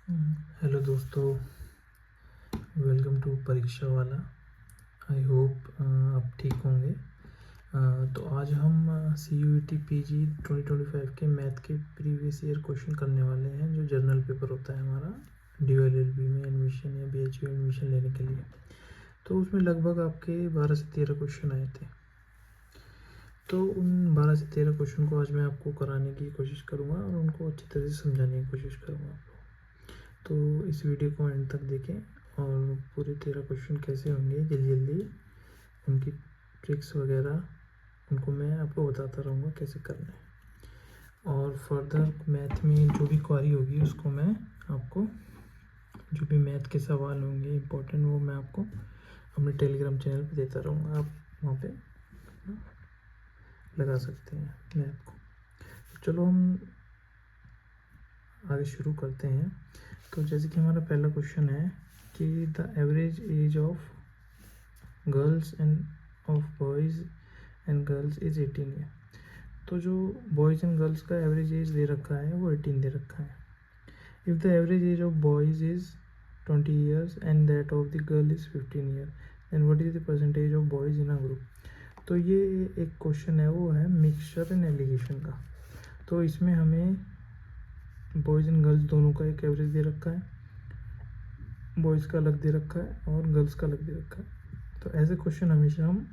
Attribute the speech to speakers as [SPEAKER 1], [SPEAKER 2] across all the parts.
[SPEAKER 1] Hello दोस्तों, welcome to परीक्षा वाला। आई होप आप ठीक होंगे। तो आज हम CUET PG 2025 के मैथ के प्रीवियस ईयर क्वेश्चन करने वाले हैं, जो जर्नल पेपर होता है हमारा DLLB में एडमिशन या BHU एडमिशन लेने के लिए। तो उसमें लगभग आपके 12 से 13 क्वेश्चन आए थे। तो उन 12 से 13 क्वेश्चन को आज मैं आपको कराने की कोशिश करूँगा और उनको अच्छी तरह से समझाने की कोशिश करूँगा आपको। तो इस वीडियो को एंड तक देखें और पूरे 13 क्वेश्चन कैसे होंगे जल्दी जल्दी उनकी ट्रिक्स वगैरह उनको मैं आपको बताता रहूँगा कैसे करना है। और फर्दर मैथ में जो भी क्वारी होगी उसको मैं आपको, जो भी मैथ के सवाल होंगे इम्पोर्टेंट, वो मैं आपको अपने टेलीग्राम चैनल पे देता रहूँगा। आप वहाँ पे लगा सकते हैं मैथ को। चलो हम आगे शुरू करते हैं। तो जैसे कि हमारा पहला क्वेश्चन है कि the average age of girls and of boys and girls is 18 year. तो जो बॉयज़ एंड गर्ल्स का एवरेज एज दे रखा है वो 18 दे रखा है। If the average age of boys is 20 years and that of the girl is 15 year, then what is the percentage of boys in a group. तो ये एक क्वेश्चन है, वो है मिक्सचर एंड एलिगेशन का। तो इसमें हमें बॉयज़ एंड गर्ल्स दोनों का एक एवरेज दे रखा है, बॉयज़ का अलग दे रखा है और गर्ल्स का अलग दे रखा है। तो ऐसे क्वेश्चन हमेशा हम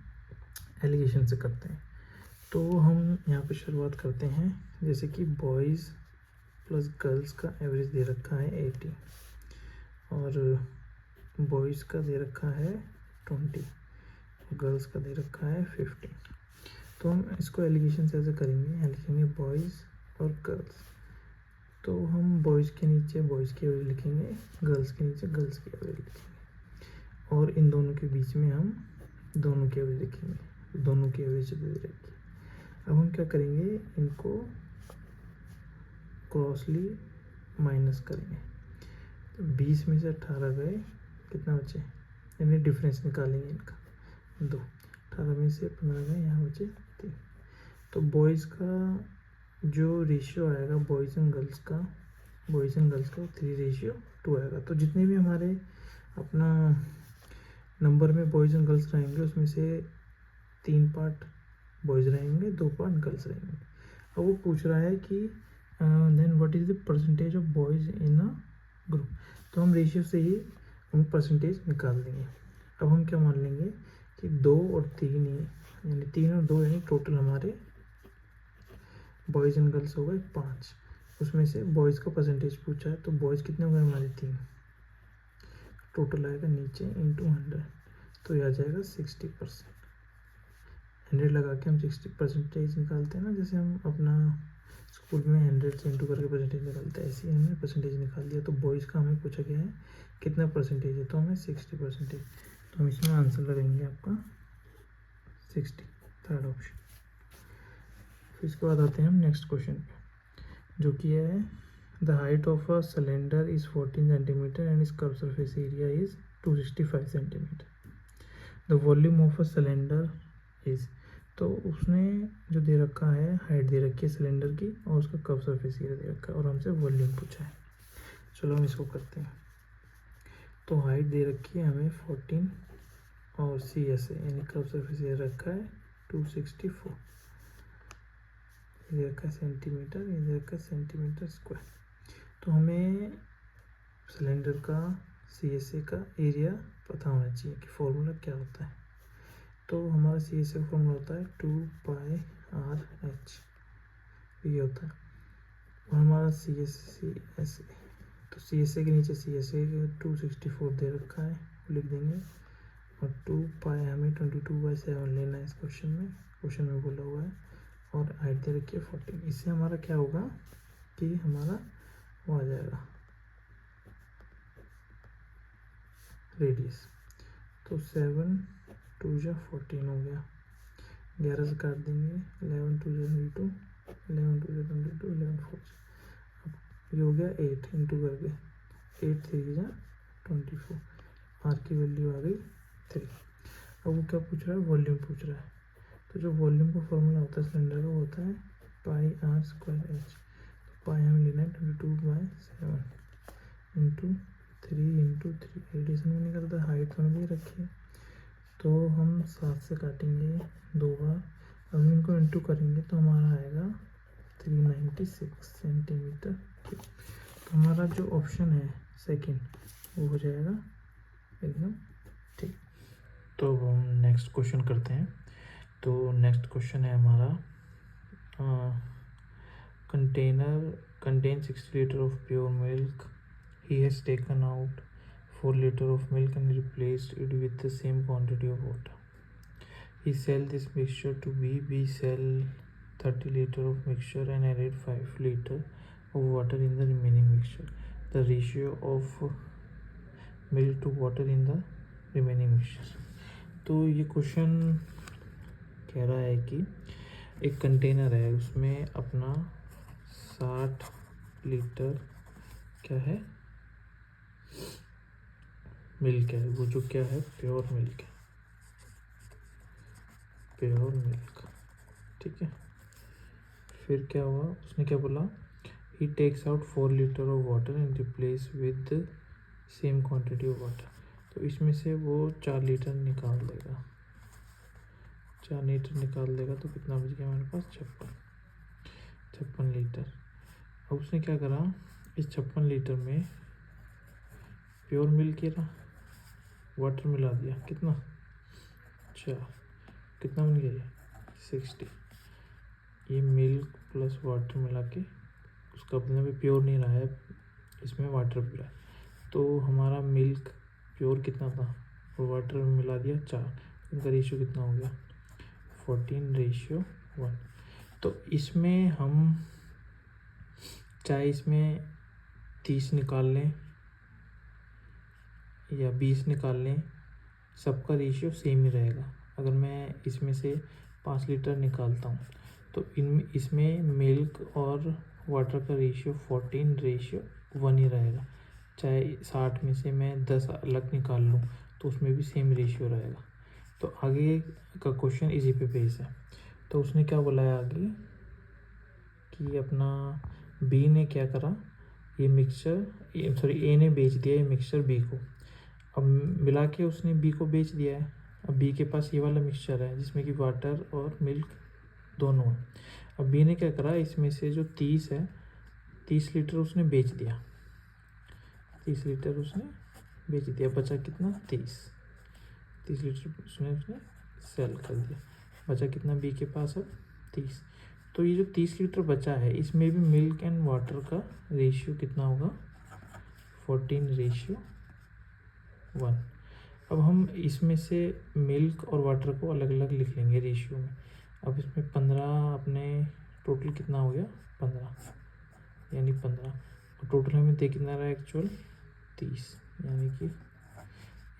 [SPEAKER 1] एलिगेशन से करते हैं। तो हम यहाँ पे शुरुआत करते हैं। जैसे कि बॉयज़ प्लस गर्ल्स का एवरेज दे रखा है 80 और बॉयज़ का दे रखा है 20, गर्ल्स का दे रखा है 15। तो हम इसको एलिगेशन से ऐसे करेंगे, लिखेंगे बॉयज़ और गर्ल्स। तो हम बॉयज़ के नीचे बॉयज़ की एवरेज लिखेंगे, गर्ल्स के नीचे गर्ल्स की एवरेज लिखेंगे और इन दोनों के बीच में हम दोनों की एवरेज लिखेंगे, दोनों की एवरेज दे रखी। अब हम क्या करेंगे, इनको क्रॉसली माइनस करेंगे। तो 20 में से 18 गए, कितना बचे, यानी डिफरेंस निकालेंगे इनका 2। 18 में से 15 गए, यहाँ बचे 3। तो बॉयज़ का जो रेशियो आएगा बॉयज़ एंड गर्ल्स का 3:2 आएगा। तो जितने भी हमारे अपना नंबर में बॉयज़ एंड गर्ल्स रहेंगे उसमें से 3 पार्ट बॉयज़ रहेंगे, 2 पार्ट गर्ल्स रहेंगे। अब वो पूछ रहा है कि then what is the percentage of boys in a group. तो हम रेशियो से ही हम परसेंटेज निकाल देंगे। अब हम क्या मान लेंगे कि 2 और 3 ही, यानी 3 और 2 यानी टोटल हमारे बॉयज़ एंड गर्ल्स हो गए 5। उसमें से बॉयज़ का परसेंटेज पूछा है, तो बॉयज़ कितने हो गए हमारे 3, टोटल आएगा नीचे इंटू 100, तो यह आ जाएगा 60%। 100 लगा के हम 60% निकालते हैं ना, जैसे हम अपना स्कूल में 100 से इंटू करके परसेंटेज निकालते हैं, ऐसे ही हमने परसेंटेज निकाल दिया। तो बॉयज़ का हमें पूछा गया है कितना परसेंटेज है, तो हमें 60%। तो हम इसमें आंसर लगाएंगे आपका 60, थर्ड ऑप्शन। फिर इसके बाद आते हैं हम नेक्स्ट क्वेश्चन पे, जो कि है the height of a cylinder is 14 centimetre and इसका surface area is 265 centimetre. The volume of a cylinder is, तो उसने जो दे रखा है हाइट दे रखी है सिलेंडर की और उसका कर्व सरफेस एरिया दे रखा है और हमसे वॉल्यूम पूछा है। चलो हम इसको करते हैं। तो हाइट दे रखी है हमें 14 और CSA यानी कर्व सरफेस एरिया रखा है 264, ये रखा है सेंटीमीटर, ये रखा है सेंटीमीटर स्क्वायर। तो हमें सिलेंडर का CSA का एरिया पता होना चाहिए कि फॉर्मूला क्या होता है। तो हमारा CSA का फॉर्मूला होता है 2πRH, ये होता है। और हमारा CSA, तो CSA के नीचे CSA 264 दे रखा है, वो लिख देंगे। और 2π हमें 22/7 लेना है इस क्वेश्चन में बोला हुआ है। और हाइट दे रखी है 14। इससे हमारा क्या होगा कि हमारा वो आ जाएगा रेडियस। तो 7 2 जा 14 हो गया, 11 से काट देंगे, 11 2 जा 22, 11 2 जा 22, 11 4 ये हो गया 8 इंटू करके 8 3 जा 24, आर की वैल्यू आ गई 3। अब वो क्या पूछ रहा है, वॉल्यूम पूछ रहा है। तो जो वॉल्यूम का फॉर्मूला होता है सिलेंडर का, वो होता है πr²h। तो पाई हमें लेना है 22/7, इंटू 3 एडिशन में नहीं करता, हाइट में भी रखिए। तो हम 7 से काटेंगे 2 बार, अब इनको इंटू करेंगे तो हमारा आएगा 396 सेंटीमीटर। तो हमारा जो ऑप्शन है सेकंड वो हो जाएगा एकदम ठीक। तो अब हम नेक्स्ट क्वेश्चन करते हैं। तो नेक्स्ट क्वेश्चन है हमारा container contain 60 litre of pure milk, he has taken out 4 liter of milk and replaced it with the same quantity of water. He sell this mixture to B sell 30 liter of mixture and added 5 liter of water in the remaining mixture. The ratio of milk to water in the remaining mixture. तो ये question कह रहा है कि एक container है, उसमें अपना 60 लीटर क्या है मिल्क है, वो जो क्या है प्योर मिल्क है, प्योर मिल्क, ठीक है। फिर क्या हुआ, उसने क्या बोला, he takes out 4 litre of water and replace with same quantity of water. तो इसमें से वो 4 लीटर निकाल देगा, 4 लीटर निकाल देगा तो कितना बच गया हमारे पास 56 लीटर। अब उसने क्या करा, इस 56 लीटर में प्योर मिल्क के रहा, वाटर मिला दिया, कितना 4, कितना बन गया ये 60। ये मिल्क प्लस वाटर मिला के, उसका मतलब भी प्योर नहीं रहा है, इसमें वाटर भी रहा है। तो हमारा मिल्क प्योर कितना था और वाटर में मिला दिया 4, इनका रेशियो कितना हो गया 14:1। तो इसमें हम चाहे इसमें 30 निकाल लें या 20 निकाल लें, सबका रेशियो सेम ही रहेगा। अगर मैं इसमें से 5 लीटर निकालता हूँ तो इसमें मिल्क और वाटर का रेशियो 14:1 ही रहेगा। चाहे 60 में से मैं 10 अलग निकाल लूँ तो उसमें भी सेम रेशियो रहेगा। तो आगे का क्वेश्चन इसी पे बेस है। तो उसने क्या बोला है आगे कि अपना बी ने क्या करा, ये मिक्सचर सॉरी ए ने बेच दिया ये मिक्सचर बी को। अब मिला के उसने बी को बेच दिया है। अब बी के पास ये वाला मिक्सचर है जिसमें कि वाटर और मिल्क दोनों है। अब बी ने क्या करा, इसमें से जो 30 है 30 लीटर उसने बेच दिया, 30 लीटर उसने बेच दिया, बचा कितना 30 लीटर उसने सेल कर दिया, बचा कितना बी के पास अब 30। तो ये जो 30 लीटर बचा है इसमें भी मिल्क एंड वाटर का रेशियो कितना होगा 14:1। अब हम इसमें से मिल्क और वाटर को अलग अलग लिख लेंगे रेशियो में। अब इसमें 15 अपने टोटल कितना हो गया 15, यानी 15 और टोटल हमें दे कितना रहा है एक्चुअल 30, यानी कि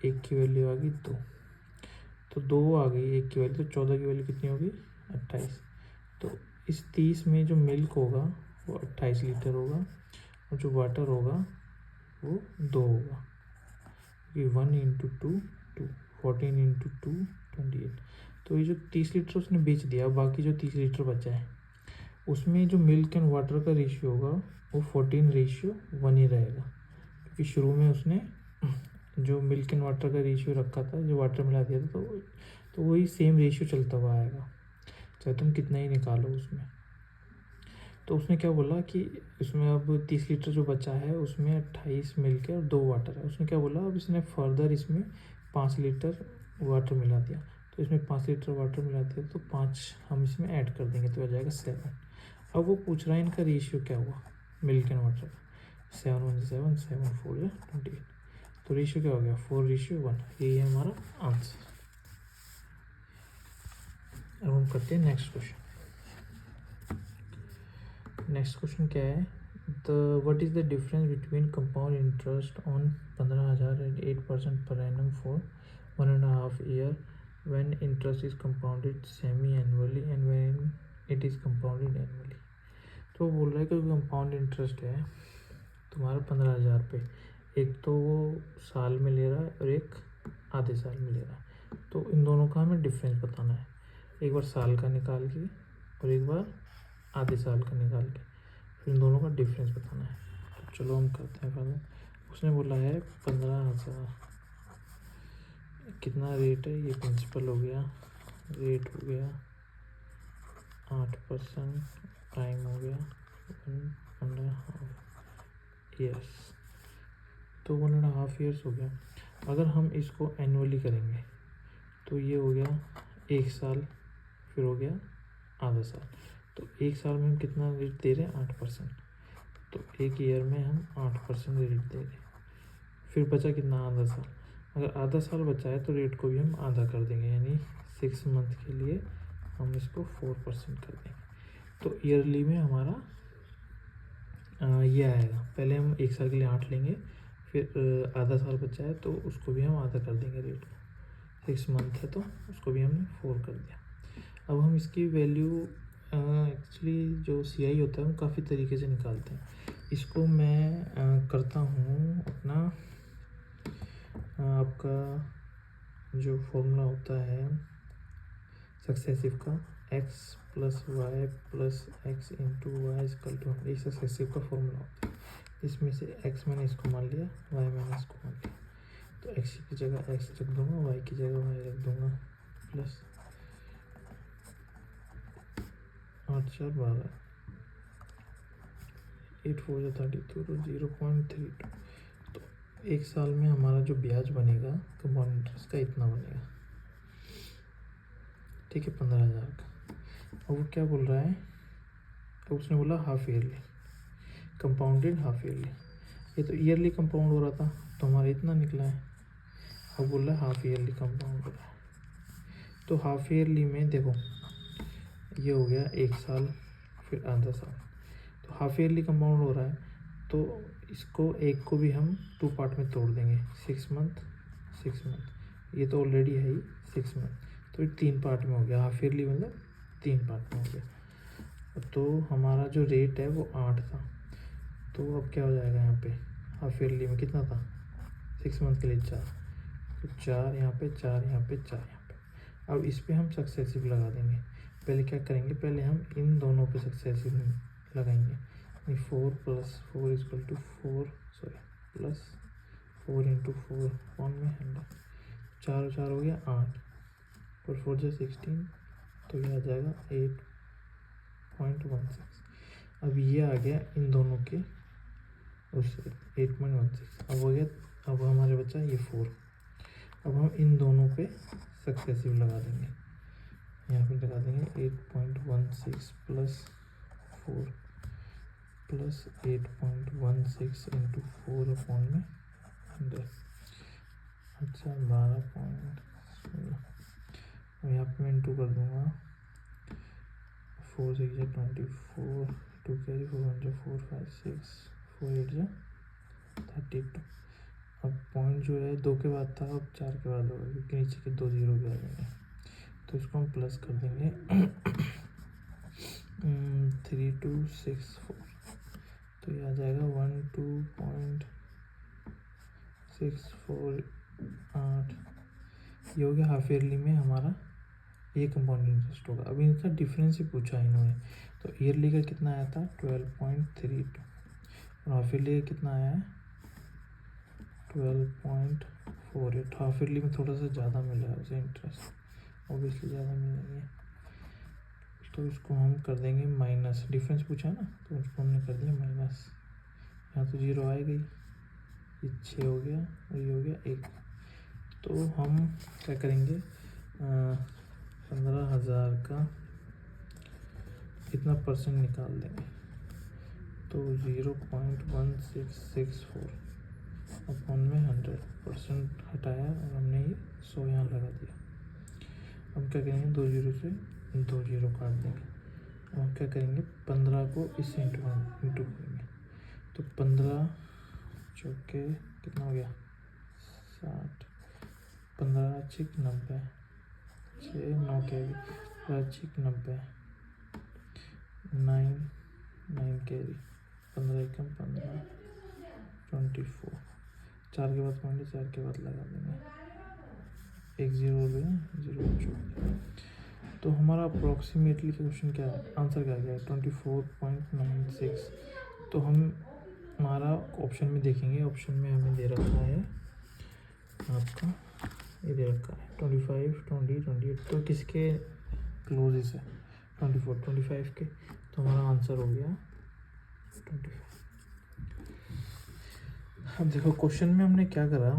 [SPEAKER 1] 1 की वैल्यू आ गई 2, तो 2 आ गई 1 की वैल्यू, तो 14 की वैल्यू कितनी होगी 28। तो इस 30 में जो मिल्क होगा वो 28 लीटर होगा और जो वाटर होगा वो 2 होगा, कि 1 × 2 2, 14 × 2 28। तो ये जो 30 लीटर उसने बेच दिया, बाकी जो 30 लीटर बचा है उसमें जो मिल्क एंड वाटर का रेशियो होगा वो 14:1 ही रहेगा, क्योंकि शुरू में उसने जो मिल्क एंड वाटर का रेशियो रखा था, जो वाटर मिला दिया था, तो वही सेम रेशियो चलता हुआ आएगा चाहे तुम कितना ही निकालो उसमें। तो उसने क्या बोला कि इसमें अब 30 लीटर जो बचा है उसमें 28 मिल्क है और 2 वाटर है। उसने क्या बोला, अब इसने फर्दर इसमें 5 लीटर वाटर मिला दिया, तो इसमें 5 लीटर वाटर मिला दिया तो 5 हम इसमें ऐड कर देंगे तो आ जाएगा 7। अब वो पूछ रहा है इनका रेशियो क्या हुआ मिल्क एंड वाटर का, 7 × 1 7, 7 × 4 28, तो रेशियो क्या हो गया 4:1। यही है हमारा आंसर। अब हम करते हैं नेक्स्ट क्वेश्चन। नेक्स्ट क्वेश्चन क्या है, what is the difference between compound interest on 15,000 and 8% per annum for 1.5 year when interest is compounded semi annually and when it is compounded annually. तो बोल रहा है कि कंपाउंड इंटरेस्ट है तुम्हारा 15,000 पे, एक तो वो साल में ले रहा है और एक आधे साल में ले रहा है, तो इन दोनों का हमें डिफरेंस बताना है, एक बार साल का निकाल के और एक बार आधे साल का निकाल के, फिर इन दोनों का डिफरेंस बताना है। तो चलो हम करते हैं पहले। उसने बोला है 15,000। कितना रेट है, ये प्रिंसिपल हो गया, रेट हो गया 8%, टाइम हो गया 1.5 ईयर्स, तो 1.5 ईयर्स हो गया। अगर हम इसको एनुअली करेंगे तो ये हो गया 1 साल, फिर हो गया आधा साल। तो 1 साल में हम कितना रेट दे रहे हैं, 8%। तो 1 ईयर में हम 8% रेट दे रहे हैं। फिर बचा कितना, आधा साल। अगर आधा साल बचा है तो रेट को भी हम आधा कर देंगे, यानी 6 मंथ के लिए हम इसको 4% कर देंगे। तो ईयरली में हमारा ये आएगा। पहले हम 1 साल के लिए 8 लेंगे, फिर आधा साल बचा है तो उसको भी हम आधा कर देंगे रेट को। 6 मंथ है तो उसको भी हमने 4 कर दिया। अब हम इसकी वैल्यू एक्चुअली जो CI होता है हम काफ़ी तरीके से निकालते हैं। इसको मैं करता हूँ अपना आपका जो फॉर्मूला होता है सक्सेसिव का, x + y + x × y = ये सक्सेसिव का फॉर्मूला होता है। इसमें से x मैंने इसको मान लिया, y मैंने इसको मान लिया, तो x की जगह x रख दूंगा, y की जगह y रख दूंगा, प्लस 8 × 4 = 12, 8 × 4 = 32, तो 0.32। तो 1 साल में हमारा जो ब्याज बनेगा कंपाउंड इंटरेस्ट का इतना बनेगा, ठीक है, 15,000 का। अब वो क्या बोल रहा है, तो उसने बोला half yearly compounded, half yearly. ये तो ईयरली कंपाउंड हो रहा था तो हमारा इतना निकला है। अब बोल रहा है हाफ ईयरली कंपाउंड हो रहा है। तो हाफ ईयरली में देखो ये हो गया 1 साल, फिर आधा साल, तो हाफ ईयरली कंपाउंड हो रहा है। तो इसको एक को भी हम 2 पार्ट में तोड़ देंगे, 6 मंथ 6 मंथ, ये तो ऑलरेडी है ही 6 मंथ, तो ये 3 पार्ट में हो गया। हाफ ईयरली मतलब 3 पार्ट में हो गया। तो हमारा जो रेट है वो 8 था, तो अब क्या हो जाएगा यहाँ पे, हाफ ईयरली में कितना था, 6 मंथ के लिए 4, तो 4 यहाँ पे, 4 यहाँ पे, 4 यहाँ पे। अब इस पे हम सक्सेसिव लगा देंगे। पहले क्या करेंगे, पहले हम इन दोनों पे सक्सेसिव लगाएंगे, 4 + 4 = 4, सॉरी प्लस 4 × 4 100, 4 और 4 हो गया 8, और 4 × 16, तो ये आ जाएगा 8.16। अब ये आ गया इन दोनों के उससे 8.16। अब हो गया, अब हमारे बचा ये 4। अब हम इन दोनों पे सक्सेसिव लगा देंगे, यहाँ पे लगा देंगे 8.16 + 4 + 8.16 × 4/100, अच्छा 12.16। यहाँ पे मैं इंटू कर दूँगा, 4 × 6 = 24, 2 कैरी 4 × 4 5 6, 4 × 8 = 32। अब पॉइंट जो है 2 के बाद था, अब 4 के बाद होगा, क्योंकि नीचे के 2 जीरो भी आ जाएंगे, तो इसको हम प्लस कर देंगे 3264, तो ये आ जाएगा 12.648। ये हो गया हाफ ईयरली में हमारा ये कंपाउंड इंटरेस्ट होगा। अभी इनका डिफरेंस ही पूछा है इन्होंने, तो ईयरली का कितना आया था 12.32, और हाफ ईयरली का कितना आया है 12.48। हाफ ईयरली में थोड़ा सा ज़्यादा मिला है उसे इंटरेस्ट, ऑब्वियसली ज़्यादा मिलेंगे, तो इसको हम कर देंगे माइनस, डिफरेंस पूछा है ना तो उसको हमने कर दिया माइनस। यहाँ तो 0 आएगा ही, ये 6 हो गया और ये हो गया 1। तो हम क्या करेंगे, 15,000 का इतना परसेंट निकाल देंगे, तो 0.1664 अपॉन में 100% हटाया और हमने ये 100 यहाँ लगा दिया। हम क्या करेंगे, 2 जीरो से 2 जीरो काट देंगे। अब हम क्या करेंगे, 15 को इससे इंटू करेंगे, तो 15 चौके कितना हो गया 60, 15 × 90, 6 9 कैरी, 15 × 90, 9 कैरी, 15 × 15 24, 4 के बाद पॉइंट, 4 के बाद लगा देंगे, 1 0 हो गया, 0 चौके। तो हमारा अप्रोक्सीमेटली क्वेश्चन क्या है, आंसर क्या गया 24.96। तो हम हमारा ऑप्शन में देखेंगे, ऑप्शन में हमें दे रखा है आपका, ये दे रखा है 25, 20, 28, तो किसके क्लोजेस है 24, 25 के, तो हमारा आंसर हो गया 25। अब देखो क्वेश्चन में हमने क्या करा,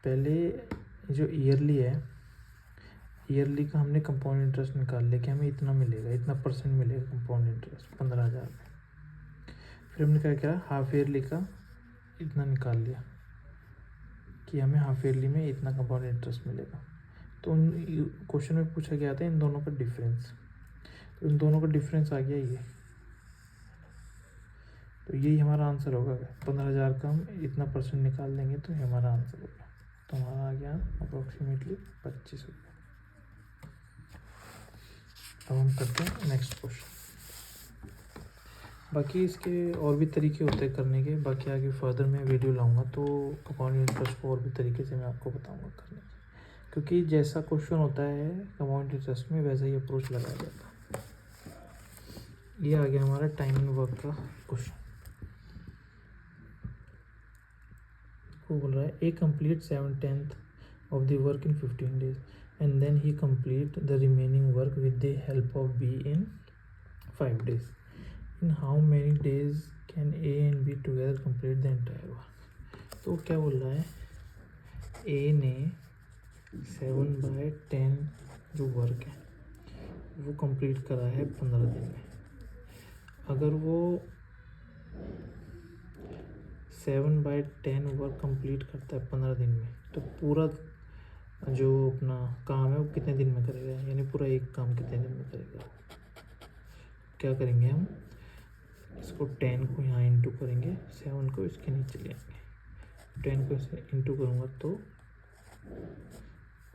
[SPEAKER 1] पहले जो ईयरली है, ईयरली का हमने कंपाउंड इंटरेस्ट निकाल लिया कि हमें इतना मिलेगा, इतना परसेंट मिलेगा कंपाउंड इंटरेस्ट 15,000 में। फिर हमने क्या किया, हाफ ईयरली का इतना निकाल लिया कि हमें हाफ ईयरली में इतना कंपाउंड इंटरेस्ट मिलेगा। तो उन क्वेश्चन में पूछा गया था इन दोनों का डिफरेंस, तो इन दोनों का डिफरेंस आ गया ये, तो यही हमारा आंसर होगा। 15,000 का हम इतना परसेंट निकाल देंगे तो ये हमारा आंसर होगा, तो हमारा आ गया अप्रोक्सीमेटली 25 रुपये। अब हम करते हैं नेक्स्ट क्वेश्चन। बाकी इसके और भी तरीके होते हैं करने के, बाकी आगे फर्दर मैं वीडियो लाऊंगा तो कंपाउंड इंटरेस्ट को और भी तरीके से मैं आपको बताऊंगा करने के, क्योंकि जैसा क्वेश्चन होता है कंपाउंड इंटरेस्ट में वैसा ही अप्रोच लगाया जाता है। ये आ गया हमारा टाइम एंड वर्क का क्वेश्चन। वो बोल रहा है A complete 7/10 of the work in 15 days and then he complete the remaining work with the help of B in 5 days। In how many days can A and B together complete the entire work. तो क्या बोल रहा है, ए ने 7/10 जो work है वो complete करा है 15 दिन में। अगर वो 7/10 वर्क कंप्लीट करता है 15 दिन में, तो पूरा जो अपना काम है वो कितने दिन में करेगा, यानी पूरा एक काम कितने दिन में करेगा। क्या करेंगे हम, इसको 10 को यहाँ इंटू करेंगे, 7 को इसके नीचे ले आएंगे, 10 को इसे इंटू करूँगा तो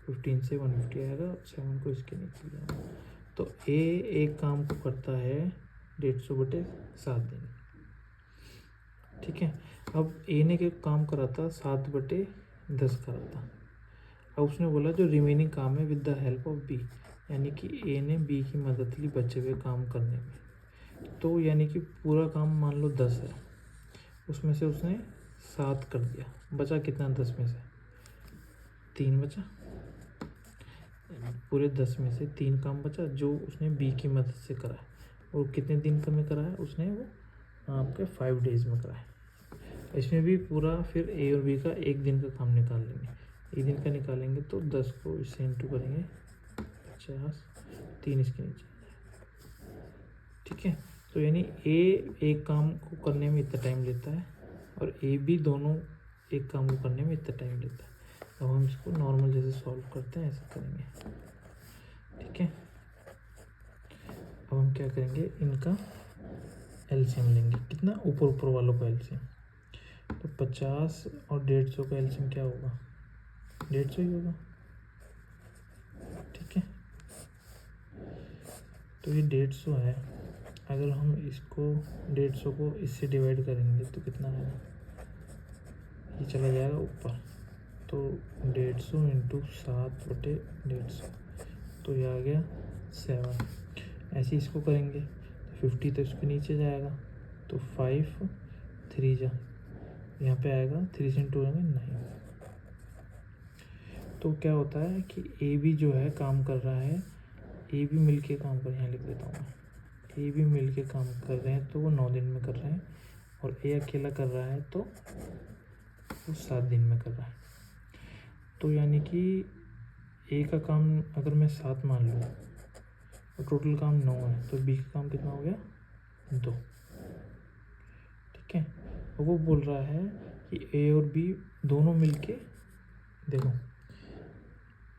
[SPEAKER 1] 15 से 150 आएगा, 7 को इसके नीचे ले आऊँगा। तो ए एक काम को करता है 150/7 दिन, ठीक है। अब ए ने क्या काम करा था, 7/10 करा था। अब उसने बोला जो रिमेनिंग काम है with the help of B, यानी कि ए ने बी की मदद ली बचे हुए काम करने में। तो यानी कि पूरा काम मान लो 10 है, उसमें से उसने 7 कर दिया, बचा कितना 10 में से 3 बचा, पूरे 10 में से 3 काम बचा जो उसने बी की मदद से करा है। और कितने दिन का में करा है उसने, वो आपके 5 days में करा है। इसमें भी पूरा फिर ए और बी का एक दिन का काम निकाल लेंगे, एक दिन का निकालेंगे तो 10 को इससे इंटू करेंगे 50, 3 इसके नीचे, ठीक है। तो यानी ए एक काम को करने में इतना टाइम लेता है और ए भी दोनों एक काम को करने में इतना टाइम लेता है। अब हम इसको नॉर्मल जैसे सॉल्व करते हैं ऐसा करेंगे, ठीक है। अब हम क्या करेंगे, इनका एलसीएम लेंगे, कितना ऊपर ऊपर वालों का एलसीएम, तो 50 और 150 का एलसीएम क्या होगा, 150 ही होगा, ठीक है। तो ये 150 है, अगर हम इसको 150 को इससे डिवाइड करेंगे तो कितना आएगा, ये चला जाएगा ऊपर, तो 150 इंटू 7/150, तो ये आ गया 7। ऐसे इसको करेंगे तो 50 तो इसके नीचे जाएगा, तो 5 3 जा यहाँ पे आएगा, 3 से इंटू करेंगे 9। तो क्या होता है कि ए भी जो है काम कर रहा है, ए भी मिल के काम कर, यहाँ लिख देता हूँ मैं, ए भी मिल के काम कर रहे हैं तो वो 9 दिन में कर रहे हैं, और ए अकेला कर रहा है तो वो 7 दिन में कर रहा है। तो यानी कि ए का काम अगर मैं 7 मान लूँ और टोटल काम 9 है, तो बी का काम कितना हो गया 2, ठीक है। और वो बोल रहा है कि ए और बी दोनों मिलके, देखो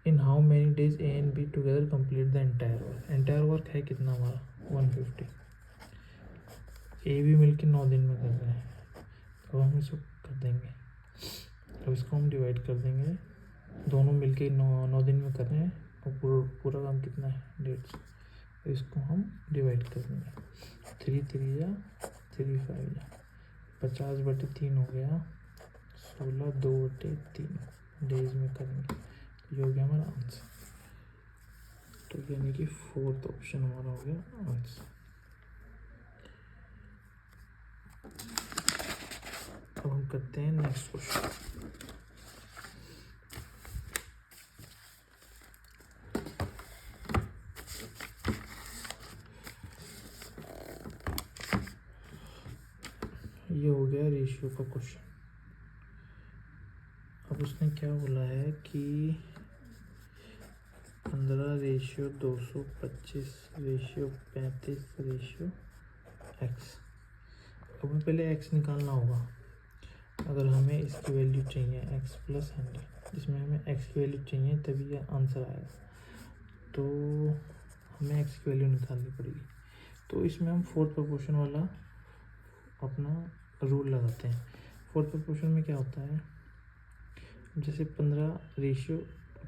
[SPEAKER 1] इन how many days A and B together complete the entire work. Entire work है कितना हमारा 150, ए भी मिलके 9 दिन में कर रहे हैं, तो हम इसको कर देंगे, अब इसको हम डिवाइड कर देंगे, दोनों मिलके 9 दिन में कर रहे हैं और पूरा काम कितना है 150, तो इसको हम डिवाइड कर देंगे, 3 3 या 3 5 या 50/3 हो गया, 16 2/3 डेज में करेंगे, ये हो गया हमारा आंसर। तो यानी कि 4th ऑप्शन हमारा हो गया आंसर। अब हम करते हैं नेक्स्ट क्वेश्चन। ये हो गया रेशियो का क्वेश्चन। अब उसने क्या बोला है कि 15/225/35/x। अब हमें पहले x निकालना होगा। अगर हमें इसकी वैल्यू चाहिए x + 100, जिसमें हमें x की वैल्यू चाहिए तभी यह आंसर आएगा। तो हमें x की वैल्यू निकालनी पड़ेगी। तो इसमें हम फोर्थ प्रोपोर्शन वाला अपना रूल लगाते हैं। फोर्थ प्रोपोर्शन में क्या होता है, जैसे 15/12,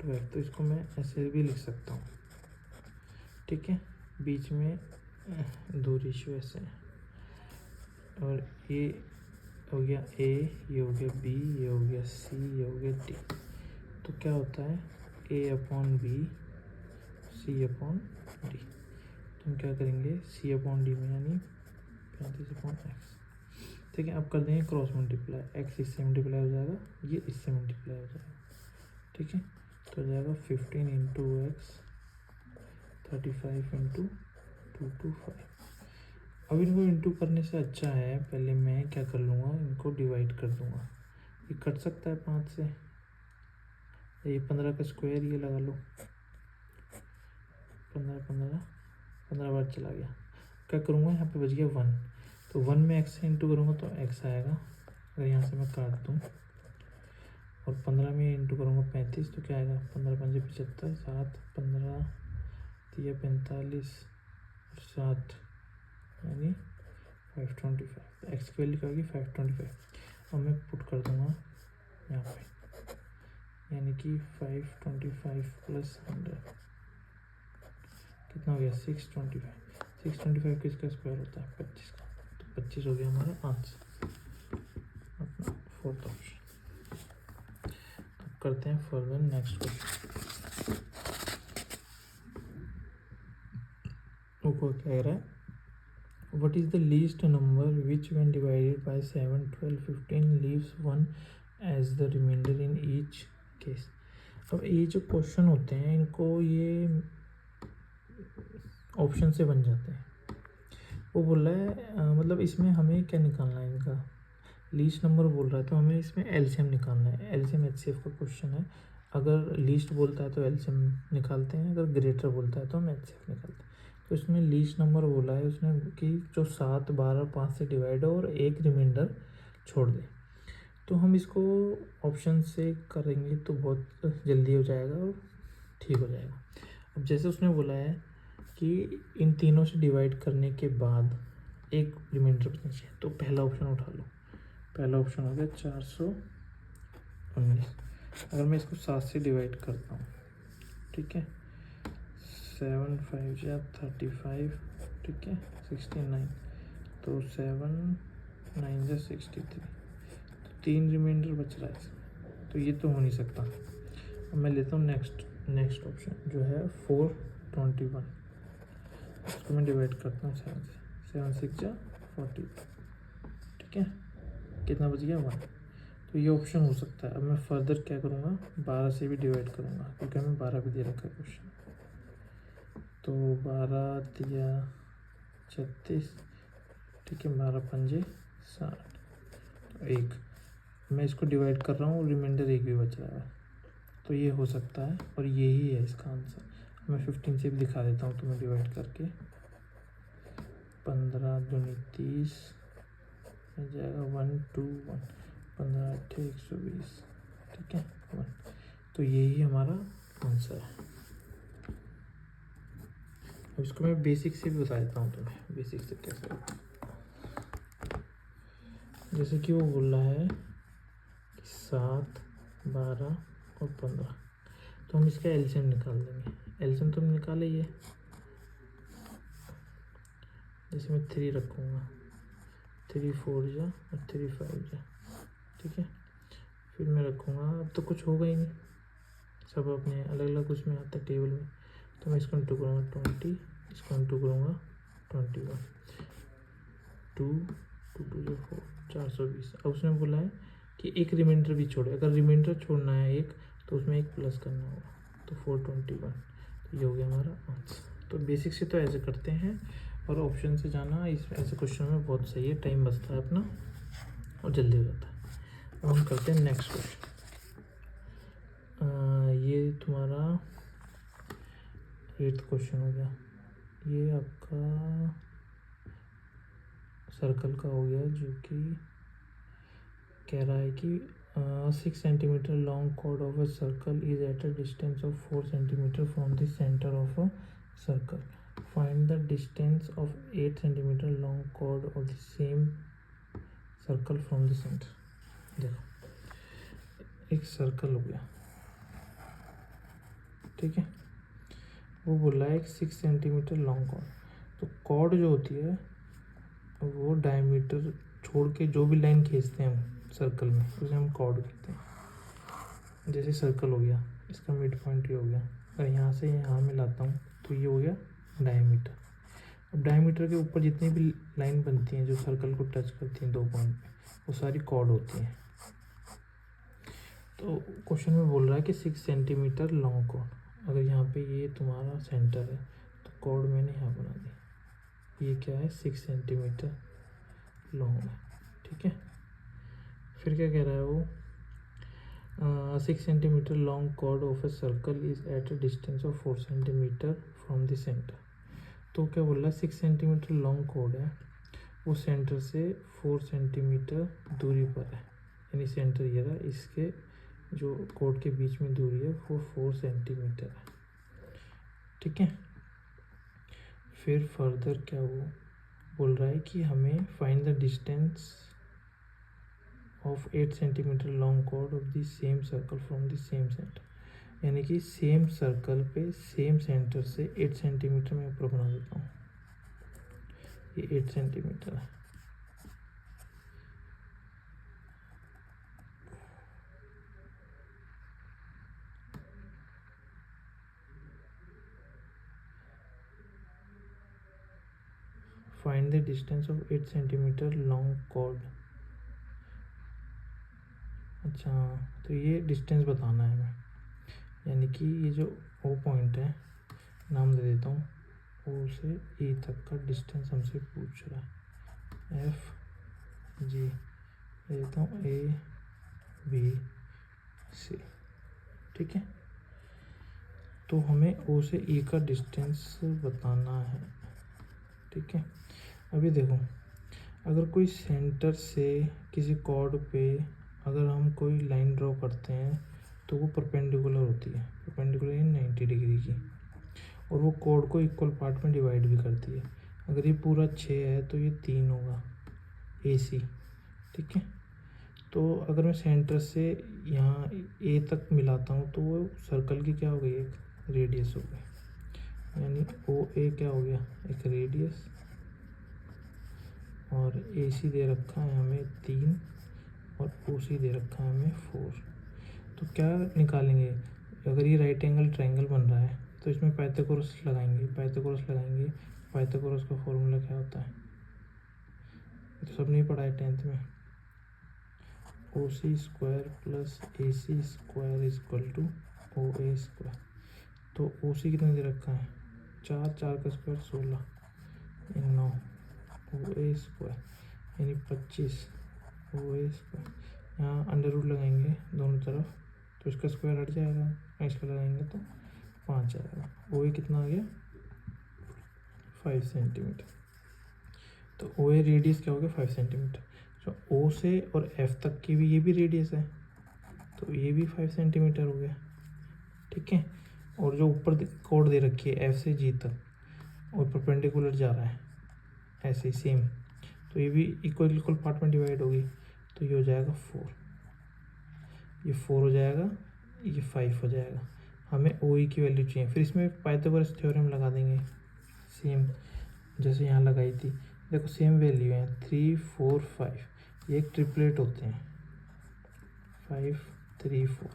[SPEAKER 1] तो इसको मैं ऐसे भी लिख सकता हूँ, ठीक है। बीच में 2 रेशियो ऐसे हैं, और ये हो गया A, ये हो गया B, ये हो गया C, ये हो गया D। तो क्या होता है A/B, C/D। तो हम क्या करेंगे C/D में, यानी 35/x, ठीक है। अब कर देंगे क्रॉस मल्टीप्लाई, x इससे मल्टीप्लाई हो जाएगा, ये इससे मल्टीप्लाई हो जाएगा, ठीक है। तो हो जाएगा 15 × x, 35 × 225। अब इनको इंटू करने से अच्छा है, पहले मैं क्या कर लूँगा, इनको डिवाइड कर दूँगा। ये कट सकता है 5 से, ये 15 का स्क्वायर ये लगा लो, 15 बार चला गया। क्या करूँगा, यहाँ पे बच गया 1, तो 1 में x से इंटू करूँगा तो x आएगा। अगर यहाँ से मैं काट दूँ और 15 में इंटू करूँगा 35, तो क्या आएगा, 15 × 5 = 75, 7 15 3 45 और 7 यानी 525। एक्स की वैल्यू क्या होगी 525। अब मैं पुट कर दूँगा यहाँ पे, यानी कि 525 + 100 कितना हो गया 625। 625 किसका स्क्वायर होता है 25 का, तो 25 हो गया हमारा आंसर, अपना फोर्थ ऑप्शन। अब करते हैं फर्दर नेक्स्ट क्वेश्चन। वो क्या कह रहा है, what is the least number which when divided by 7, 12, 15 leaves 1 as the remainder in each case। अब ये जो क्वेश्चन होते हैं इनको ये ऑप्शन से बन जाते हैं। वो बोल रहा है मतलब इसमें हमें क्या निकालना है, इनका लीस्ट नंबर बोल रहा है, तो हमें इसमें एलसीएम निकालना है। एलसीएम एचसीएफ का क्वेश्चन है। अगर लीस्ट बोलता है तो एलसीएम निकालते हैं, अगर ग्रेटर बोलता है तो हम एचसीएफ निकालते हैं। तो इसमें लीस्ट नंबर बोला है उसने कि जो 7, 12, 5 से डिवाइड हो और एक रिमाइंडर छोड़ दे। तो हम इसको ऑप्शन से करेंगे तो बहुत जल्दी हो जाएगा और ठीक हो जाएगा। अब जैसे उसने बोला है कि इन तीनों से डिवाइड करने के बाद एक रिमाइंडर बचना चाहिए, तो पहला ऑप्शन उठा लो। पहला ऑप्शन हो गया 419। अगर मैं इसको 7 से डिवाइड करता हूँ, ठीक है, 7 5 या 35, ठीक है, 69, तो 7 9 या 63, तो 3 रिमाइंडर बच रहा है इसमें, तो ये तो हो नहीं सकता। अब मैं लेता हूँ नेक्स्ट ऑप्शन जो है 421। इसको मैं डिवाइड करता हूँ 7 से, 7 6 या 40, ठीक है, कितना बच गया 1। तो ये ऑप्शन हो सकता है। अब मैं फर्दर क्या करूँगा, 12 से भी डिवाइड करूँगा, क्योंकि हमें 12 भी दे रखा है क्वेश्चन। तो 12 दिया 36, ठीक है, 12 पंजे 60, तो 1। मैं इसको डिवाइड कर रहा हूँ, रिमाइंडर 1 भी बच रहा है, तो ये हो सकता है और यही है इसका आंसर। मैं 15 से भी दिखा देता हूँ तुम्हें डिवाइड करके। 15 दूनी 30 हो जाएगा 1 2 1, 15 8 120, ठीक है 1। तो यही हमारा आंसर है। अब इसको मैं बेसिक से भी बता देता हूँ तुम्हें, बेसिक से कैसे होता है। जैसे कि वो बोल रहा है कि 7, 12 और 15, तो हम इसका एलसीएम निकाल देंगे। एलसीएम तो हम निकाले ही है। जैसे मैं 3 रखूँगा, 3 4 जा और 3 5 जा, ठीक है। फिर मैं रखूँगा, अब तो कुछ होगा ही नहीं, सब अपने अलग अलग उसमें आता है टेबल में। तो मैं इसको इंटू करूँगा 20, इसको इंटू करूँगा 21, 2 2 2 4 420। अब उसने बोला है कि एक रिमाइंडर भी छोड़े, अगर रिमाइंडर छोड़ना है एक तो उसमें एक प्लस करना होगा, तो 421। तो ये हो गया हमारा आंसर। तो बेसिक से तो ऐसे करते हैं, और ऑप्शन से जाना इस ऐसे क्वेश्चन में बहुत सही है, टाइम बचता है अपना और जल्दी हो जाता है। अब हम करते हैं नेक्स्ट क्वेश्चन। ये तुम्हारा 8th क्वेश्चन हो गया। ये आपका सर्कल का हो गया, जो कि कह रहा है कि 6 centimetre long chord of a circle is at a distance of 4 centimetre from the centre of a circle. Find the distance of 8 centimetre long chord of the same circle from the centre. देखो एक circle हो गया, ठीक है, वो बोला है 6 centimetre long cord. तो कॉर्ड जो होती है वो डायमीटर छोड़ के जो भी लाइन खींचते हैं हम सर्कल में, उसे हम कॉर्ड कहते हैं। जैसे सर्कल हो गया, इसका मिड पॉइंट ये हो गया, अगर यहाँ से यहाँ में लाता हूँ तो ये हो गया डायमीटर। अब डायमीटर के ऊपर जितनी भी लाइन बनती हैं जो सर्कल को टच करती हैं 2 पॉइंट पे, वो सारी कॉर्ड होती हैं। तो क्वेश्चन में बोल रहा है कि 6 सेंटीमीटर लॉन्ग कॉर्ड, अगर यहाँ पे ये तुम्हारा सेंटर है तो कॉर्ड मैंने यहाँ बना दी, ये क्या है 6 सेंटीमीटर लॉन्ग है, ठीक है। फिर क्या कह रहा है वो 6 centimetre long chord of a circle is at a distance of 4 centimetre from the centre. तो क्या बोल रहा है 6 सेंटीमीटर लॉन्ग कॉर्ड है, वो सेंटर से 4 सेंटीमीटर दूरी पर है, यानी सेंटर ये रहा, इसके जो कॉर्ड के बीच में दूरी है वो 4 सेंटीमीटर है, ठीक है। फिर फर्दर क्या वो बोल रहा है कि हमें find the distance of 8 centimetre long chord of the same circle from the same centre, यानी कि सेम सर्कल पे सेम सेंटर से 8 सेंटीमीटर मैं ऊपर बना देता हूँ, ये 8 सेंटीमीटर है। Find the distance of 8 centimetre long chord. अच्छा, तो ये डिस्टेंस बताना है हमें, यानी कि ये जो ओ पॉइंट है, नाम दे देता हूँ, ओ से ई तक का डिस्टेंस हमसे पूछ रहा है, एफ जी दे देता हूँ, ए बी सी, ठीक है। तो हमें ओ से ई का डिस्टेंस बताना है, ठीक है। अभी देखो, अगर कोई सेंटर से किसी कॉर्ड पे अगर हम कोई लाइन ड्रॉ करते हैं तो वो परपेंडिकुलर होती है, परपेंडिकुलर इन 90 डिग्री की, और वो कॉर्ड को इक्वल पार्ट में डिवाइड भी करती है। अगर ये पूरा 6 है तो ये 3 होगा ए सी, ठीक है। तो अगर मैं सेंटर से यहाँ ए तक मिलाता हूँ तो वो सर्कल की क्या हो गई, एक रेडियस हो गई, यानी ओ ए क्या हो गया, एक रेडियस, और ए सी दे रखा है हमें 3 और ओ सी दे रखा है हमें 4। तो क्या निकालेंगे, अगर ये राइट एंगल ट्रायंगल बन रहा है तो इसमें पाइथागोरस लगाएंगे, पाइथागोरस का फॉर्मूला क्या होता है, तो सब नहीं पढ़ा है 10th में, O C square plus A C square is equal to O A square. तो ओ सी कितना दे रखा है 4, 4 का स्क्वायर 16, 9 ओ ए स्क्वायर यानी 25 ओ ए स्क्वायर। यहाँ अंडर रूट लगाएंगे दोनों तरफ तो इसका स्क्वायर हट जाएगा, इसका लगाएंगे तो 5 आएगा। ओ ए कितना आ गया 5 सेंटीमीटर। तो ओ ए रेडियस क्या हो गया 5 सेंटीमीटर। तो ओ से और एफ तक की भी ये भी रेडियस है, तो ये भी 5 सेंटीमीटर हो गया, ठीक है। और जो ऊपर कोड दे रखी है एफ से जी तक और परपेंडिकुलर जा रहा है ऐसे ही सेम, तो ये भी इक्वल इक्वल पार्ट में डिवाइड होगी, तो ये हो जाएगा 4, ये 4 हो जाएगा, ये 5 हो जाएगा। हमें ओ ई की वैल्यू चाहिए, फिर इसमें पाइथागोरस थ्योरम लगा देंगे सेम जैसे यहाँ लगाई थी। देखो सेम वैल्यू है 3, 4, 5, ये एक ट्रिपलेट होते हैं 5, 3, 4,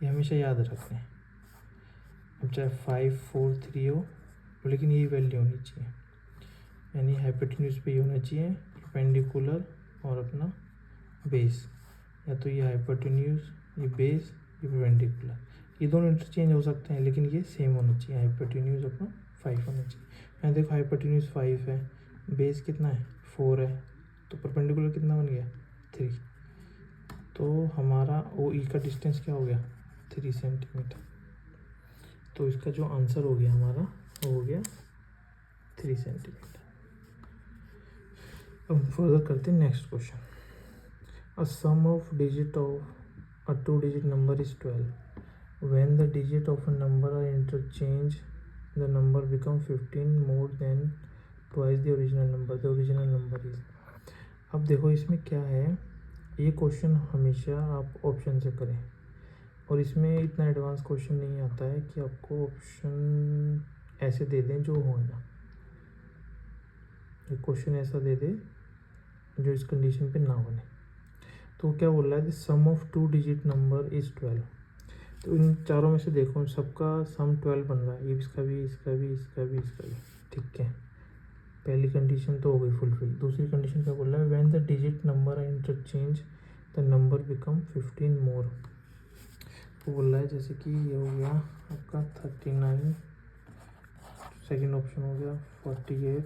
[SPEAKER 1] ये हमेशा याद रखें। अब चाहे 5, 4, 3 हो, लेकिन ये वैल्यू होनी चाहिए, यानी हाइपोटेन्यूज पे ही होना चाहिए, परपेंडिकुलर और अपना बेस, या तो ये हाइपोटेन्यूज, ये बेस, ये परपेंडिकुलर, ये दोनों इंटरचेंज हो सकते हैं लेकिन ये सेम होना चाहिए। हाइपोटेन्यूज अपना 5 होना चाहिए। यहाँ देखो हाइपोटेन्यूज 5 है, बेस कितना है 4 है, तो परपेंडिकुलर कितना बन गया 3। तो हमारा ओ ई का डिस्टेंस क्या हो गया 3 सेंटीमीटर। तो इसका जो आंसर हो गया हमारा वो हो गया 3 सेंटीमीटर। अब फर्दर करते हैं next question. A sum of digit of a 2 digit number is 12. When the digit of a number are interchanged, the number become 15 more than twice the original number. The original number is, अब देखो इसमें क्या है, ये question हमेशा आप option से करें, और इसमें इतना एडवांस क्वेश्चन नहीं आता है कि आपको ऑप्शन ऐसे दे दें जो हो ना, एक क्वेश्चन ऐसा दे दे जो इस कंडीशन पे ना बने। तो क्या बोल रहा है, the sum of 2 digit number is 12। तो इन चारों में से देखो सबका सम 12 बन रहा है, ये इसका भी, इसका भी, इसका भी, इसका भी, ठीक है। पहली कंडीशन तो हो गई फुलफिल। दूसरी कंडीशन क्या बोल रहा है, when the digit number are interchange the number become 15 more. तो बोल रहा है जैसे कि ये हो गया आपका 39, सेकेंड ऑप्शन हो गया 48,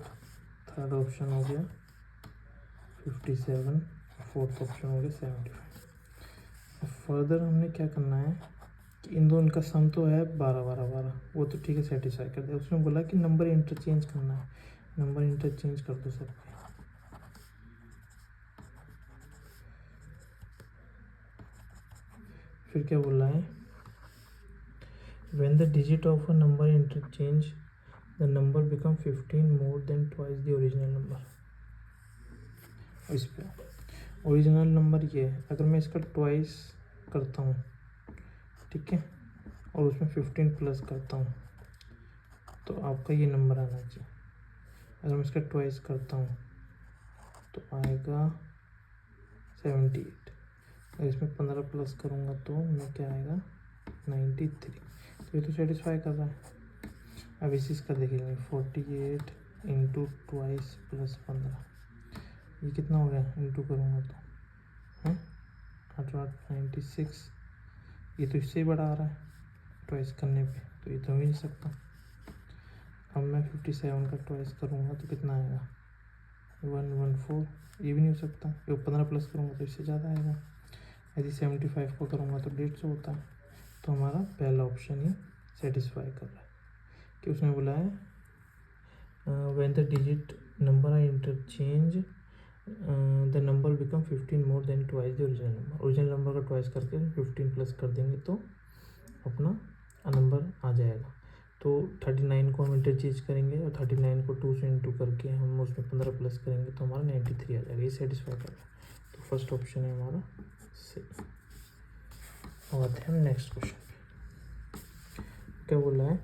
[SPEAKER 1] थर्ड ऑप्शन हो गया 57, फोर्थ ऑप्शन हो गया 75। फर्दर हमने क्या करना है कि इन दोनों का सम तो है 12 12 12, वो तो ठीक है सेटिस्फाई कर दे। उसने बोला कि नंबर इंटरचेंज करना है, नंबर इंटरचेंज कर दो सबके। फिर क्या बोला है, when the digit of a number interchange the number become 15 more than twice the original number. इस पर ओरिजिनल नंबर ये है, अगर मैं इसका ट्वाइस करता हूँ, ठीक है, और उसमें 15 प्लस करता हूँ तो आपका ये नंबर आना चाहिए। अगर मैं इसका ट्वाइस करता हूँ तो आएगा 78, अगर इसमें 15 प्लस करूँगा तो मैं क्या आएगा 93। तो ये तो सेटिस्फाई कर रहा है। अब इसी इसका देखेंगे 48 इंटू ट्वाइस प्लस 15, ये कितना हो गया, इंटू करूँगा तो है 96। ये तो इससे ही बड़ा आ रहा है ट्वाइस करने पे, तो ये तो हो ही नहीं सकता। अब मैं 57 का ट्वाइस करूँगा तो कितना आएगा 114, ये भी नहीं हो सकता। ये 15 प्लस करूँगा तो इससे ज़्यादा आएगा। यदि 75 को करूँगा तो 150 होता है। तो हमारा पहला ऑप्शन ही सेटिस्फाई कर रहा है कि उसने बोला है when the digit number are interchange the number become 15 more than twice the original number. Original number का ट्वाइस करके 15 प्लस कर देंगे तो अपना नंबर आ जाएगा। तो 39 को हम इंटरचेंज करेंगे और 39 को 2 से इंटू करके हम उसमें 15 प्लस करेंगे तो हमारा 93 आ जाएगा। ये सेटिस्फाई कर रहा है, तो फर्स्ट ऑप्शन है हमारा सही। अब आते हैं हम नेक्स्ट क्वेश्चन पे। क्या बोला है,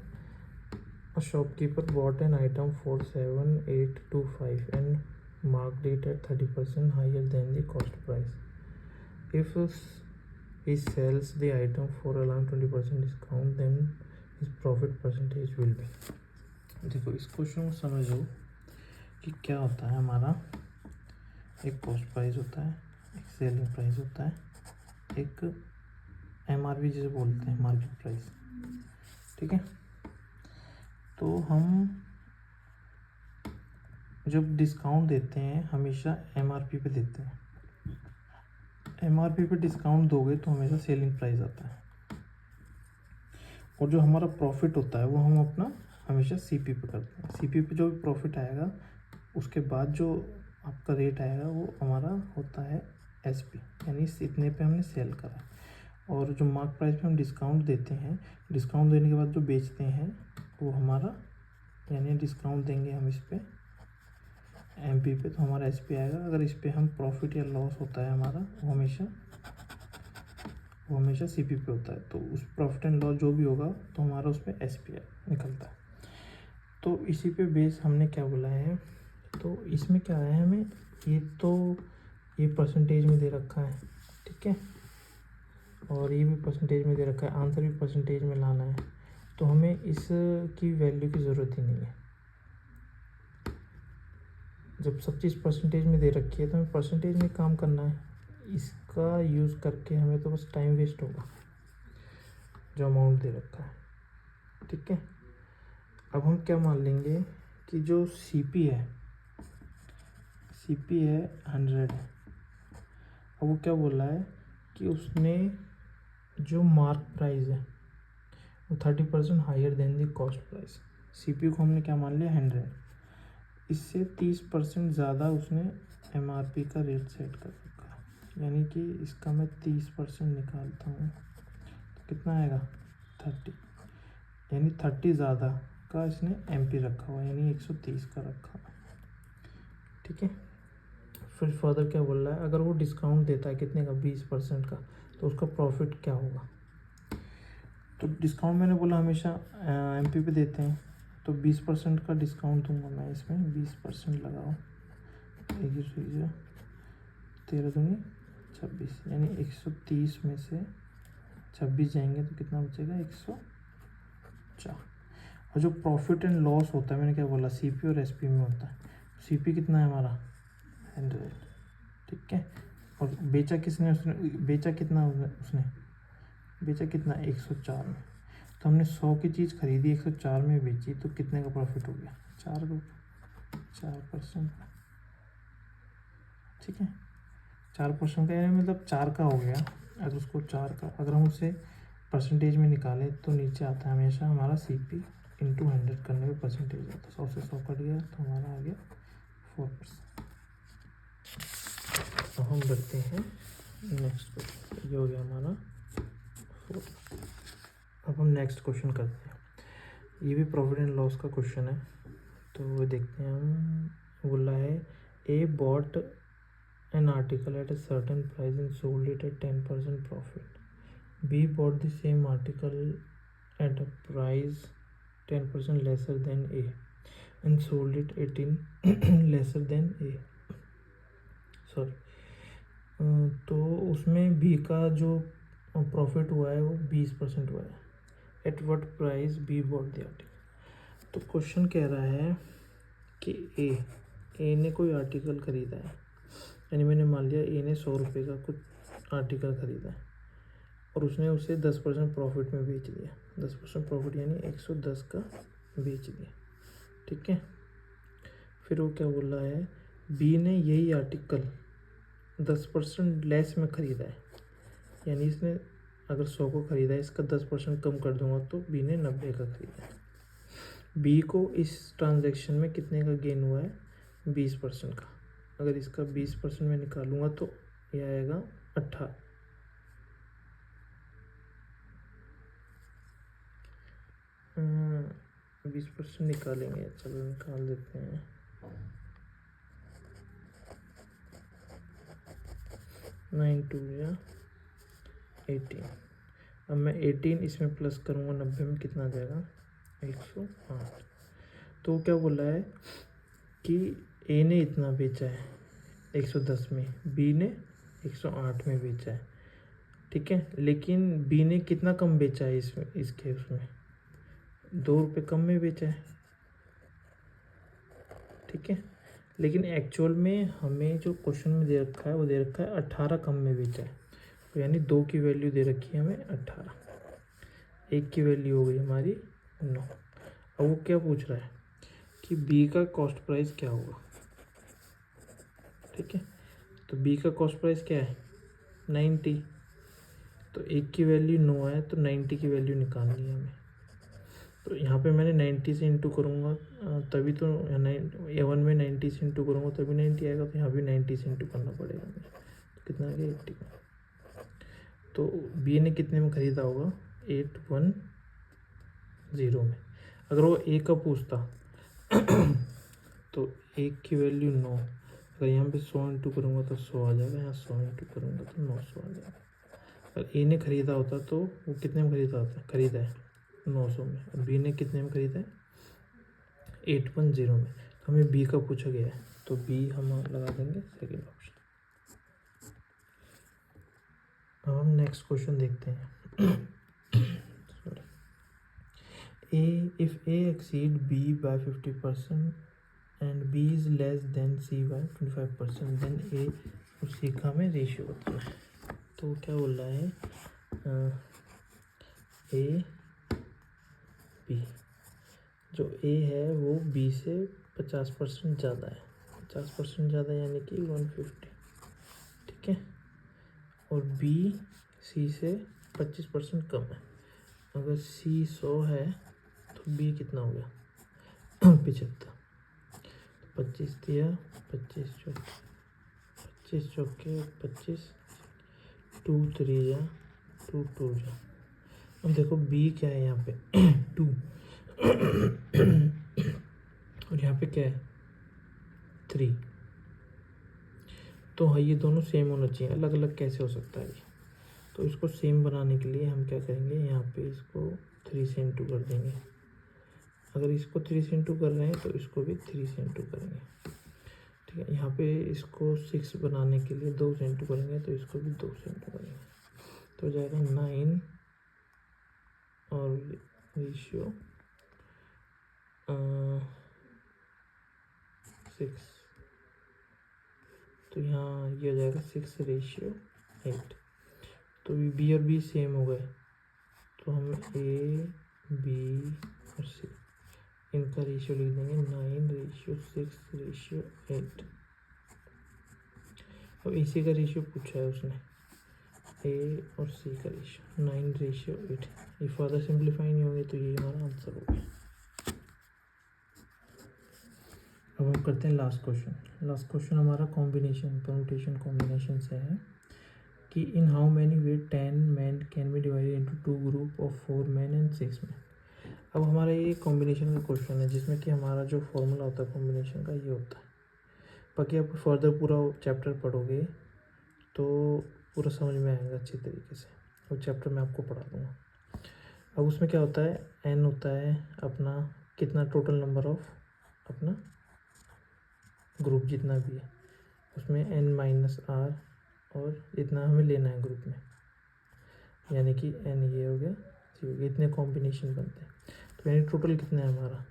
[SPEAKER 1] a shopkeeper bot an item for 7825 and marked it at 30% higher than the cost price. If he sells the item for around 20% discount, then his profit percentage will be। देखो इस question को समझो कि क्या होता है, हमारा एक कॉस्ट प्राइस होता है, एक सेलिंग प्राइस होता है, एक MRP जिसे बोलते हैं मार्केट प्राइस, ठीक है। तो हम जब डिस्काउंट देते हैं हमेशा MRP पे देते हैं। MRP पे डिस्काउंट दोगे तो हमेशा सेलिंग प्राइस आता है, और जो हमारा प्रॉफिट होता है वो हम अपना हमेशा CP पे करते हैं। CP पे जो भी प्रॉफिट आएगा उसके बाद जो आपका रेट आएगा वो हमारा होता है SP, यानी इतने पे हमने सेल करा। और जो मार्क प्राइस पे हम डिस्काउंट देते हैं, डिस्काउंट देने के बाद जो बेचते हैं वो हमारा, यानी डिस्काउंट देंगे हम इस पर MP पे तो हमारा SP आएगा। अगर इस पे हम प्रॉफिट या लॉस होता है हमारा वो हमेशा CP पे होता है। तो उस प्रॉफिट एंड लॉस जो भी होगा तो हमारा उस पर SP निकलता है। तो इसी पे बेस हमने क्या बोला है, तो इसमें क्या आया है हमें, ये परसेंटेज में दे रखा है, ठीक है, और ये भी परसेंटेज में दे रखा है, आंसर भी परसेंटेज में लाना है। तो हमें इसकी वैल्यू की ज़रूरत ही नहीं है। जब सब चीज़ परसेंटेज में दे रखी है तो हमें परसेंटेज में काम करना है। इसका यूज़ करके हमें तो बस टाइम वेस्ट होगा जो अमाउंट दे रखा है, ठीक है। अब हम क्या मान लेंगे कि जो CP है 100 है। अब वो क्या बोल रहा है कि उसने जो मार्क प्राइस है वो 30% higher than the cost price. CPU को हमने क्या मान लिया 100, इससे 30% ज़्यादा उसने MRP का रेट सेट कर रखा है। यानी कि इसका मैं 30% निकालता हूँ तो कितना आएगा 30, यानी 30 ज़्यादा का इसने MP रखा हुआ, यानी 130 का रखा हुआ, ठीक है। फिर फर्दर क्या बोल रहा है, अगर वो डिस्काउंट देता है कितने का 20% का, तो उसका प्रॉफिट क्या होगा। तो डिस्काउंट मैंने बोला हमेशा MP पे देते हैं, तो 20% का डिस्काउंट दूंगा मैं इसमें। 20% लगाओ, 13 दूनी 26, यानी 130 में से 26 जाएंगे तो कितना बचेगा 104। और जो प्रॉफिट एंड लॉस होता है, मैंने क्या बोला CP और SP में होता है। CP कितना है हमारा 100, ठीक है। और बेचा किसने, उसने बेचा कितना, उसने बेचा कितना 104 में। तो हमने 100 की चीज़ खरीदी 104 में बेची, तो कितने का प्रॉफिट हो गया 4%, ठीक है। 4% का यानी मतलब 4 का हो गया। अगर उसको 4 का, अगर हम उसे परसेंटेज में निकालें तो नीचे आता है हमेशा हमारा CP इंटू 100 करने पे परसेंटेज आता है। 100 से 100 कट गया तो हमारा आ गया 4%। तो हम बढ़ते हैं नेक्स्ट क्वेश्चन, ये हो गया हमारा 4। अब हम नेक्स्ट क्वेश्चन करते हैं। ये भी प्रॉफिट एंड लॉस का क्वेश्चन है, तो देखते हैं हम। बोला है A bought an article at a certain price and sold it at 10% profit. B bought the same article at a price 10% lesser than A and sold it 18 lesser than A. Sorry, तो उसमें B का जो profit हुआ है वो 20% हुआ है। At what price B bought the article. तो क्वेश्चन कह रहा है कि ए ने कोई आर्टिकल ख़रीदा है, यानी मैंने मान लिया ए ने 100 रुपये का कुछ आर्टिकल ख़रीदा है और उसने उसे 10% प्रॉफिट में बेच दिया। 10% प्रॉफिट यानी 110 का बेच दिया, ठीक है। फिर वो क्या बोल रहा है, बी ने यही आर्टिकल 10% लेस में ख़रीदा है, यानी इसने अगर 100 को ख़रीदा है, इसका 10% कम कर दूंगा तो बी ने 90 का ख़रीदा है। बी को इस ट्रांजैक्शन में कितने का गेन हुआ है 20% का। अगर इसका 20% में निकालूंगा तो यह आएगा 18। 20% निकालेंगे, चलो निकाल देते हैं। नाइन टू या 18। अब मैं 18 इसमें प्लस करूँगा 90 में, कितना आ जाएगा 108। तो क्या बोल रहा है कि ए ने इतना बेचा है 110 में, बी ने 108 में बेचा है, ठीक है। लेकिन बी ने कितना कम बेचा है इसमें, इसके उसमें 2 रुपये कम में बेचा है, ठीक है। लेकिन एक्चुअल में हमें जो क्वेश्चन में दे रखा है वो दे रखा है 18 कम में बेचा है, तो यानी 2 की वैल्यू दे रखी है हमें 18, 1 की वैल्यू हो गई हमारी 9। अब वो क्या पूछ रहा है कि बी का कॉस्ट प्राइस क्या होगा, ठीक है। तो बी का कॉस्ट प्राइस क्या है 90, तो 1 की वैल्यू 9 है तो 90 की वैल्यू निकालनी है हमें। तो यहाँ पे मैंने 90 से इंटू करूँगा तभी तो A1 में 90 से इंटू करूँगा तभी 90 आएगा, तो यहाँ भी 90 से इंटू करना पड़ेगा हमें। तो कितना आ गया 80 का। तो बी ने कितने में ख़रीदा होगा 810 में। अगर वो ए का पूछता तो 1 की वैल्यू 9, अगर यहाँ पे 100 इंटू करूँगा तो 100 आ जाएगा, यहाँ 100 इंटू करूँगा तो 900 आ जाएगा। अगर ए ने ख़रीदा होता तो वो कितने में ख़रीदा है 900 में, और बी ने कितने में ख़रीदा है 810 में। तो हमें बी का पूछा गया है, तो बी हम लगा देंगे सेकेंड ऑप्शन। अब हम नेक्स्ट क्वेश्चन देखते हैं। If A exceed B by 50% and B is less than C by 25%, then A उसी का हमें रेशियो बताना है। तो क्या बोल रहा है, ए बी, जो ए है वो बी से 50% ज़्यादा है, 50% ज़्यादा यानी कि 150, ठीक है। और बी सी से 25% कम है। अगर सी 100 है तो बी कितना हो गया 75। 25 दिया, 25 चौके 25 चौके 25, 2 3 जा 2 2 जा। अब देखो बी क्या है यहाँ पे 2 और यहाँ पे क्या है 3। तो हाँ, ये दोनों सेम होना चाहिए, अलग अलग कैसे हो सकता है ये। तो इसको सेम बनाने के लिए हम क्या करेंगे, यहाँ पे इसको 3 से इंटू कर देंगे। अगर इसको 3 से इंटू कर रहे हैं तो इसको भी 3 से इंटू करेंगे, ठीक है। यहाँ पे इसको 6 बनाने के लिए 2 से इंटू करेंगे तो इसको भी 2 से इंटू करेंगे, तो हो जाएगा 9 और रेशियो 6। तो यहाँ ये हो जाएगा 6 रेशियो 8। तो बी और बी सेम हो गए, तो हम ए बी और सी इनका रेशियो लिख देंगे 9 रेशियो 6 रेशियो 8। अब इसी का रेशियो पूछा है उसने, ए और सी का रेशियो 9 रेशियो 8। ये फर्दर सिंप्लीफाई नहीं होंगे तो ये हमारा आंसर हो गया। अब हम करते हैं लास्ट क्वेश्चन। लास्ट क्वेश्चन हमारा कॉम्बिनेशन परम्यूटेशन कॉम्बिनेशन से है कि इन how many way 10 man can be divided into 2 group of 4 man and 6 man. अब हमारा ये कॉम्बिनेशन का क्वेश्चन है जिसमें कि हमारा जो फॉर्मूला होता है कॉम्बिनेशन का ये होता है। बाकी आप फर्दर पूरा चैप्टर पढ़ोगे तो पूरा समझ में आएगा अच्छी तरीके से, वो चैप्टर मैं आपको पढ़ा दूँगा। अब उसमें क्या होता है, एन होता है अपना कितना टोटल नंबर ऑफ अपना ग्रुप जितना भी है उसमें n माइनस आर और इतना हमें लेना है ग्रुप में, यानी कि n ये हो गया, इतने कॉम्बिनेशन बनते हैं। तो यानी टोटल कितना है हमारा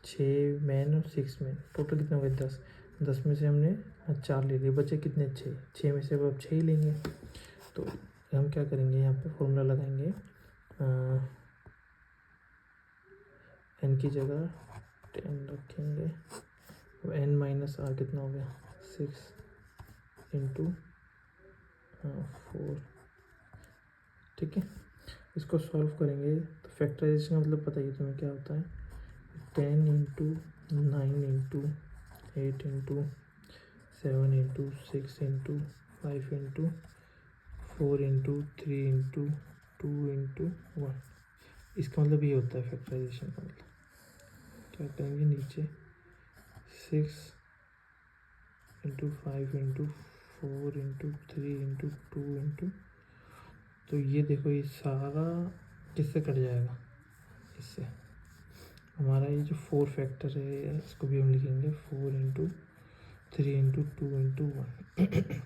[SPEAKER 1] 6 मैन और 6 मैन, टोटल कितना हो गया 10। 10 में से हमने 4 ले लिए, बचे कितने 6 में से अब 6 ही लेंगे। तो हम क्या करेंगे, यहाँ पे फॉर्मूला लगाएंगे, n की जगह 10 रखेंगे। अब n माइनस आर कितना हो गया 6 इंटू 4, ठीक है। इसको सॉल्व करेंगे तो फैक्टराइजेशन का मतलब पता ही तुम्हें क्या होता है, 10 into 9 into 8 into 7 into 6 into 5 into 4 into 3 into 2 into 1। इसका मतलब ये होता है फैक्टराइजेशन का मतलब। क्या करेंगे नीचे 6 into 5 into 4 into 3 into 2 into, तो ये देखो ये सारा किससे कट जाएगा, इससे। हमारा ये जो 4 फैक्टर है इसको भी हम लिखेंगे 4 इंटू 3 इंटू 2 इंटू 1।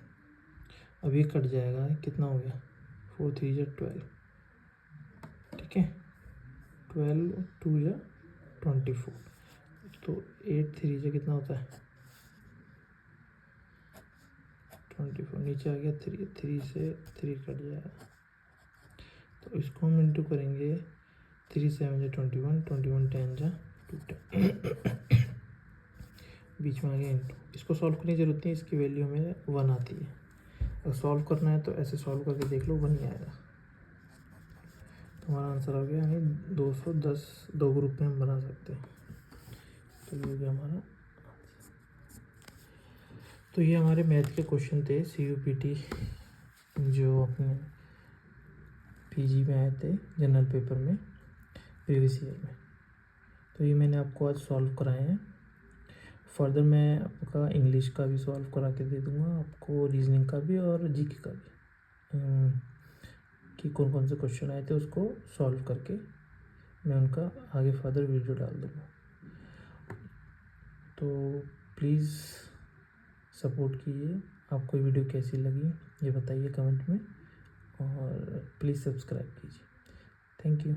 [SPEAKER 1] अब ये कट जाएगा, कितना हो गया 4 3 जा 12, ठीक है। 12 2 जा 24, तो 8 3 जा कितना होता है 24, नीचे आ गया 3, 3 से 3 कट जाएगा। तो इसको हम इंटू करेंगे 3 7 जा 21, 21 10 जा 210, बीच में आ गया इंटू। इसको सॉल्व करने की जरूरत नहीं, इसकी वैल्यू हमें 1 आती है। अगर सॉल्व करना है तो ऐसे सॉल्व करके देख लो, 1 ही आएगा। तो हमारा आंसर आ गया, यानी 210 दो ग्रुप में हम बना सकते हैं। तो ये हो गया हमारा। तो ये हमारे मैथ के क्वेश्चन थे CUPT जो अपने PG में आए थे जनरल पेपर में प्रीवियस ईयर में। तो ये मैंने आपको आज सॉल्व कराए हैं। फर्दर मैं आपका इंग्लिश का भी सॉल्व करा के दे दूँगा आपको, रीजनिंग का भी और GK का भी, कि कौन कौन से क्वेश्चन आए थे उसको सॉल्व करके मैं उनका आगे फर्दर वीडियो डाल दूँगा। तो प्लीज़ सपोर्ट कीजिए। आपको ये वीडियो कैसी लगी ये बताइए कमेंट में, और प्लीज़ सब्सक्राइब कीजिए। Thank you.